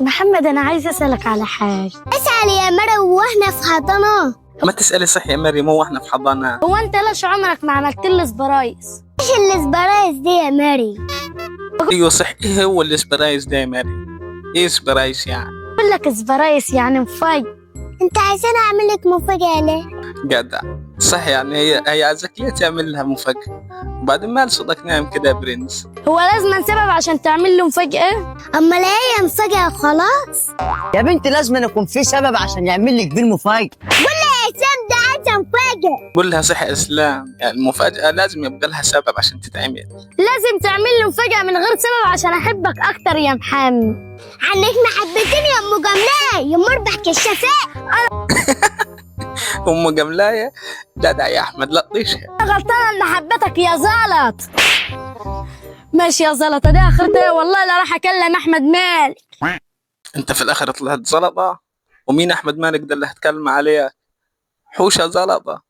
محمد أنا عايز أسألك على حاجة. اسأل يا مريم واحنا في حضانة. ما تسألي صح يا مريم، مو احنا في حضانة. هو أنت ليش عمرك ما عملت لي سبرايز؟ ايش الاسبرايز دي يا مريم؟ ايوه صح، ايه هو الاسبرايز ده يا مريم؟ ايه سبرايز يعني؟ بقول لك سبرايز يعني مفاجأة. انت عايزاني اعمل لك مفاجأة ليه؟ جدع. صح، يعني هي عايزك ليه تعمل لها مفاجأة؟ وبعدين مال صوتك نايم كده يا برنس؟ هو لازم سبب عشان تعمل له مفاجأة؟ اما لا هي مفاجأة خلاص. يا بنت لازم يكون في سبب عشان يعمل لك بيه المفاجأة. يا اسلام ده عايزة مفاجأة. قول لها صح يا اسلام، يعني المفاجأة لازم يبقى لها سبب عشان تتعمل. لازم تعمل له مفاجأة من غير سبب عشان أحبك أكتر يا محمد. عنك محبتين يا ام جملاء يا مربح كشافات. ام جملاية؟ جدع يا احمد، لا طيشها. أنا غلطانة إن حبتك يا زلط. ماشي يا زلطة، دي آخرتها والله لا راح أكلم أحمد مالك. انت في الاخر طلعت زلطة؟ ومين احمد مالك ده اللي هتكلم عليه؟ حوشة زلطة.